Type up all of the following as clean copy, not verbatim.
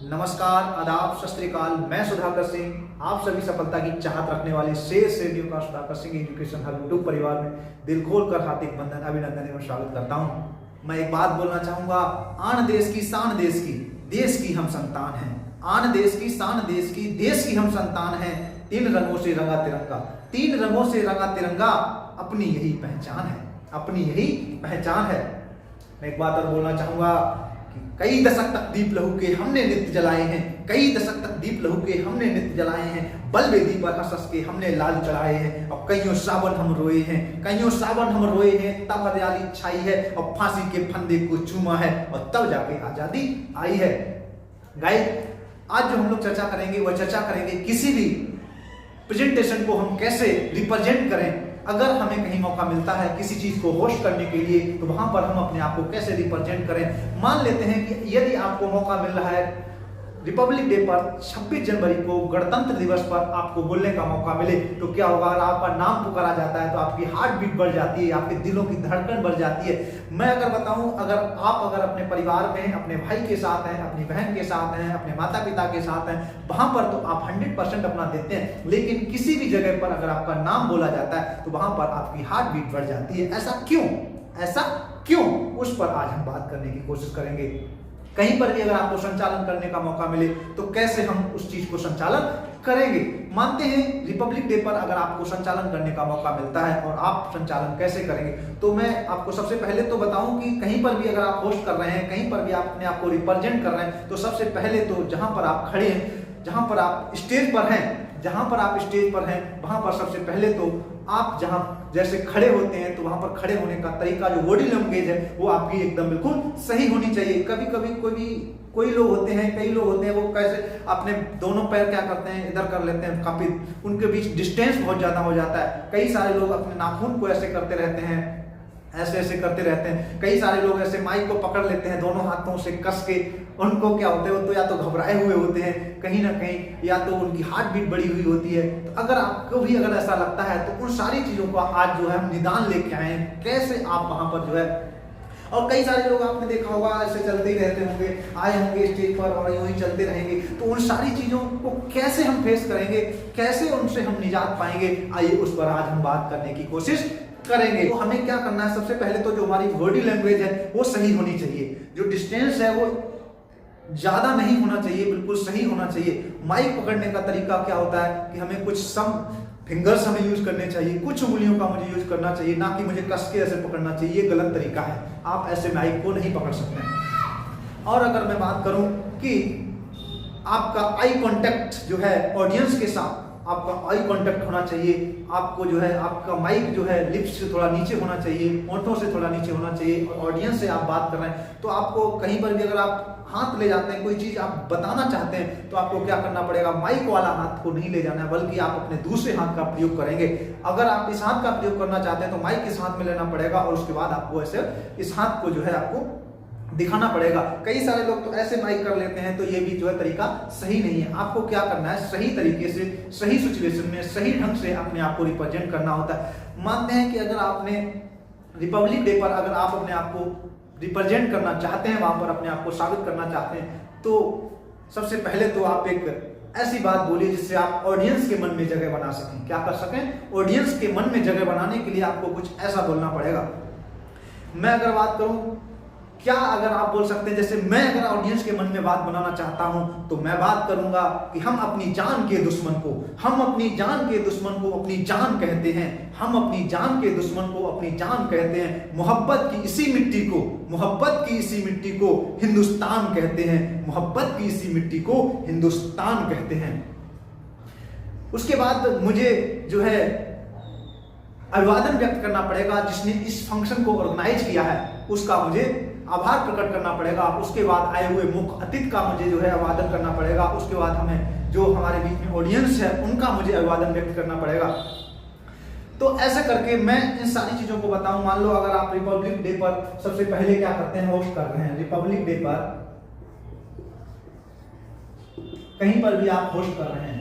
नमस्कार, आदाब, सत श्री अकाल। मैं सुधाकर सिंह आप सभी सफलता की चाहत रखने वाले शेष रेडियो का Sudhakar Singh education hub YouTube परिवार में दिल खोल कर हार्दिक बंधन अभिनंदन एवं स्वागत करता हूं। मैं एक बात बोलना चाहूंगा, आन देश की शान देश की हम संतान हैं। आन देश की शान देश की हम संतान हैं। तीन रंगों से रंगा तिरंगा, तीन रंगों से रंगा तिरंगा, अपनी यही पहचान है, अपनी यही पहचान है। मैं एक बात और बोलना चाहूंगा, कई दशक तक दीप लहू के हमने नित्य जलाए हैं, कई दशक तक दीप लहू के हमने नित्य जलाए हैं। बल वेदी पर हंस के हमने लाल चढ़ाए हैं, और कईयों सावन हम रोए हैं, कईयों सावन हम रोए हैं। तब हरियाली छाई है और फांसी के फंदे को चूमा है, और तब जाके आजादी आई है। गाइस, आज जो हम लोग चर्चा करेंगे वह चर्चा करेंगे किसी भी प्रेजेंटेशन को हम कैसे रिप्रेजेंट करें। अगर हमें कहीं मौका मिलता है किसी चीज को होस्ट करने के लिए, तो वहां पर हम अपने आप को कैसे रिप्रेजेंट करें। मान लेते हैं कि यदि आपको मौका मिल रहा है रिपब्लिक डे पर 26 जनवरी को गणतंत्र दिवस पर आपको बोलने का मौका मिले, तो क्या होगा? अगर आपका नाम पुकारा जाता है तो आपकी हार्ट बीट बढ़ जाती है, आपके दिलों की धड़कन बढ़ जाती है। मैं अगर बताऊं, अगर अपने परिवार में अपने भाई के साथ हैं, अपनी बहन के साथ हैं, अपने माता पिता के साथ हैं, वहां पर तो आप 100% अपना देते हैं। लेकिन किसी भी जगह पर अगर आपका नाम बोला जाता है तो वहां पर आपकी हार्ट बीट बढ़ जाती है। ऐसा क्यों? ऐसा क्यों? उस पर आज हम बात करने की कोशिश करेंगे। कहीं पर भी अगर आपको संचालन करने का मौका मिले तो कैसे हम उस चीज को संचालन करेंगे। मानते हैं रिपब्लिक डे पर अगर आपको संचालन करने का मौका मिलता है और आप संचालन कैसे करेंगे, तो मैं आपको सबसे पहले तो बताऊं कि कहीं पर भी अगर आप होस्ट कर रहे हैं, कहीं पर भी आप अपने आप को रिप्रेजेंट कर रहे हैं, तो सबसे पहले तो जहां पर आप खड़े हैं, जहां पर आप स्टेज पर हैं, वहां पर सबसे पहले तो आप जहां जैसे खड़े होते हैं तो वहां पर खड़े होने का तरीका, जो बॉडी लैंग्वेज है, वो आपकी एकदम बिल्कुल सही होनी चाहिए। कभी कभी कई लोग होते हैं वो कैसे अपने दोनों पैर क्या करते हैं, इधर कर लेते हैं, काफी उनके बीच डिस्टेंस बहुत ज्यादा हो जाता है। कई सारे लोग अपने नाखून को ऐसे करते रहते हैं, ऐसे करते रहते हैं। कई सारे लोग ऐसे माइक को पकड़ लेते हैं दोनों हाथों से कस के। उनको क्या होता है, वो तो या तो घबराए हुए होते हैं कहीं ना कहीं, या तो उनकी हार्ट बीट बढ़ी हुई होती है। तो अगर आपको भी अगर ऐसा लगता है तो उन सारी चीजों का आज जो है हम निदान लेके आए हैं, कैसे आप वहां पर जो है। और कई सारे लोग आपने देखा होगा ऐसे चलते ही रहते होंगे, आए होंगे स्टेज पर और यूं ही चलते रहेंगे। तो उन सारी चीजों को कैसे हम फेस करेंगे, कैसे उनसे हम निजात पाएंगे, आइए उस पर आज हम बात करने की कोशिश करेंगे। तो हमें क्या करना है, सबसे पहले तो जो हमारी बॉडी लैंग्वेज है वो सही होनी चाहिए। जो डिस्टेंस है वो ज्यादा नहीं होना चाहिए, बिल्कुल सही होना चाहिए। माइक पकड़ने का तरीका क्या होता है कि हमें कुछ सम फिंगर्स हमें यूज करने चाहिए, कुछ उंगलियों का मुझे यूज करना चाहिए, ना कि मुझे कस के ऐसे पकड़ना चाहिए। ये गलत तरीका है, आप ऐसे माइक को नहीं पकड़ सकते हैं। और अगर मैं बात करूं कि आपका आई कांटेक्ट जो है ऑडियंस के साथ, आपका आई कांटेक्ट होना चाहिए। आपको जो है आपका माइक जो है लिप्स से थोड़ा नीचे होना चाहिए, होंठों से थोड़ा नीचे होना चाहिए। और ऑडियंस से आप बात कर रहे हैं तो आपको कहीं पर भी अगर आप हाथ ले जाते हैं, कोई चीज आप बताना चाहते हैं, तो आपको क्या करना पड़ेगा, माइक वाला हाथ को नहीं ले जाना है, बल्कि आप अपने दूसरे हाथ का प्रयोग करेंगे। अगर आप इस हाथ का प्रयोग करना चाहते हैं तो माइक इस हाथ में लेना पड़ेगा, और उसके बाद आपको ऐसे इस हाथ को जो है आपको दिखाना पड़ेगा। कई सारे लोग तो ऐसे माइक कर लेते हैं, तो ये भी जो है तरीका सही नहीं है। आपको क्या करना है, सही तरीके से, सही सिचुएशन में, सही ढंग से अपने आप को रिप्रेजेंट करना होता है। मानते हैं कि अगर आपने रिपब्लिक डे पर अगर आप अपने आप को रिप्रेजेंट करना चाहते हैं, वहां पर अपने आप को साबित करना चाहते हैं, तो सबसे पहले तो आप एक ऐसी बात बोलिए जिससे आप ऑडियंस के मन में जगह बना सकें। क्या कर सकें? ऑडियंस के मन में जगह बनाने के लिए आपको कुछ ऐसा बोलना पड़ेगा। मैं अगर बात करूं, क्या अगर आप बोल सकते हैं, जैसे मैं अगर ऑडियंस के मन में बात बनाना चाहता हूं तो मैं बात करूंगा कि हम अपनी जान के दुश्मन को अपनी जान कहते हैं, हम अपनी जान के दुश्मन को अपनी जान कहते हैं। मोहब्बत की इसी मिट्टी को हिंदुस्तान कहते हैं, मोहब्बत की इसी मिट्टी को हिंदुस्तान कहते हैं। उसके बाद मुझे जो है अभिवादन व्यक्त करना पड़ेगा, जिसने इस फंक्शन को ऑर्गेनाइज किया है उसका मुझे आभार प्रकट करना पड़ेगा। उसके बाद आए हुए मुख्य अतिथि का मुझे जो है अभिवादन करना पड़ेगा। उसके बाद हमें जो हमारे बीच में ऑडियंस है उनका मुझे अभिवादन व्यक्त करना पड़ेगा। तो ऐसे करके मैं इन सारी चीजों को बताऊं। मान लो अगर आप रिपब्लिक डे पर सबसे पहले क्या करते हैं, होस्ट कर रहे हैं रिपब्लिक डे पर, कहीं पर भी आप होस्ट कर रहे हैं,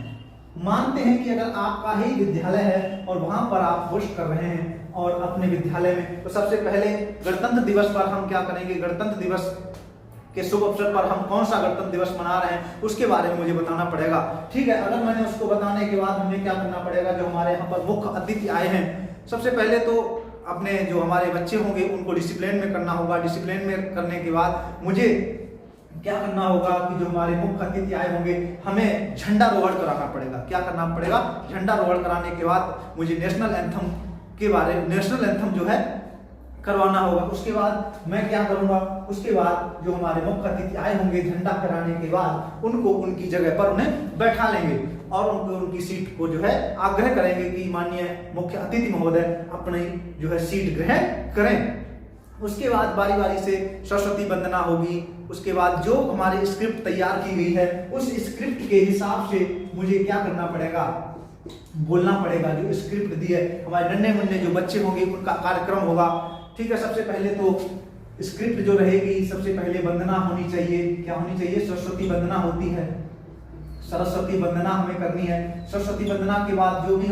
मानते हैं कि अगर आपका ही विद्यालय है और वहां पर आप होस्ट कर रहे हैं और अपने विद्यालय में, तो सबसे पहले गणतंत्र दिवस पर हम क्या करेंगे, गणतंत्र दिवस के शुभ अवसर पर हम कौन सा गणतंत्र दिवस मना रहे हैं उसके बारे में मुझे बताना पड़ेगा। ठीक है, अगर मैंने उसको बताने के बाद हमें क्या करना पड़ेगा, जो हमारे यहाँ पर मुख्य अतिथि आए हैं, सबसे पहले तो अपने जो हमारे बच्चे होंगे उनको डिसिप्लिन में करना होगा। डिसिप्लिन में करने के बाद मुझे क्या करना होगा कि जो हमारे मुख्य अतिथि आए होंगे हमें झंडारोहण कराना पड़ेगा। क्या करना पड़ेगा, झंडारोहण कराने के बाद मुझे नेशनल एंथम जो है करवाना होगा। उसके बाद मैं क्या करूंगा, उसके बाद जो हमारे मुख्य अतिथि आए होंगे झंडा फहराने के बाद उनको उनकी जगह पर उन्हें बैठा लेंगे और उनको उनकी सीट को जो है आग्रह करेंगे कि माननीय मुख्य अतिथि महोदय अपनी जो है सीट ग्रहण करें। उसके बाद बारी बारी से सरस्वती वंदना होगी। उसके बाद जो हमारी स्क्रिप्ट तैयार की गई है उस स्क्रिप्ट के हिसाब से मुझे क्या करना पड़ेगा, बोलना पड़ेगा। जो स्क्रिप्ट दी है, हमारे नन्हे मुन्ने जो बच्चे होंगे उनका कार्यक्रम होगा। ठीक है, सबसे पहले तो स्क्रिप्ट जो रहेगी, सबसे पहले वंदना होनी चाहिए। क्या होनी चाहिए, सरस्वती वंदना होती है। सरस्वती वंदना हमें करनी है। सरस्वती वंदना के बाद जो भी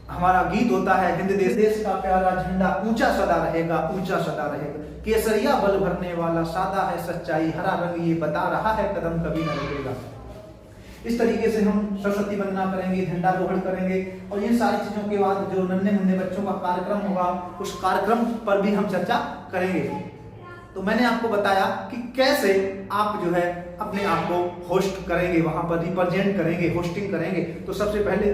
हमारा गीत होता है, हिंद देश का प्यारा झंडा ऊंचा सदा रहेगा, ऊंचा सदा रहेगा, केसरिया बल भरने वाला, सादा है सच्चाई, हरा रंग ये बता रहा है, कदम कभी न रुकेगा। इस तरीके से हम सरस्वती वंदना करेंगे, झंडारोहण करेंगे और इन सारी चीजों के बाद जो नन्हे मुन्ने बच्चों का कार्यक्रम होगा उस कार्यक्रम पर भी हम चर्चा करेंगे। तो मैंने आपको बताया कि कैसे आप जो है अपने आप को होस्ट करेंगे, वहां पर रिप्रेजेंट करेंगे, होस्टिंग करेंगे। तो सबसे पहले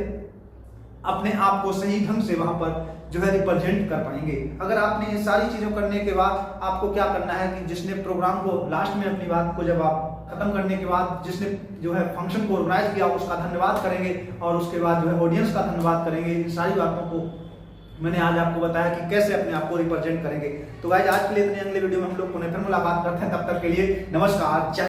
अपने आप को सही ढंग से वहां पर जो है रिप्रेजेंट कर पाएंगे। अगर आपने ये सारी चीजों करने के बाद आपको क्या करना है कि जिसने प्रोग्राम को लास्ट में अपनी बात को जब आप खत्म करने के बाद जिसने जो है फंक्शन को ऑर्गेनाइज किया उसका धन्यवाद करेंगे और उसके बाद जो है ऑडियंस का धन्यवाद करेंगे। इन सारी बातों को मैंने आज आपको बताया कि कैसे अपने आप को रिप्रेजेंट करेंगे। तो गाइस आज के लिए इतने, अगले वीडियो में हम लोग पुनः फिर मुलाकात करते हैं। तब तक के लिए नमस्कार।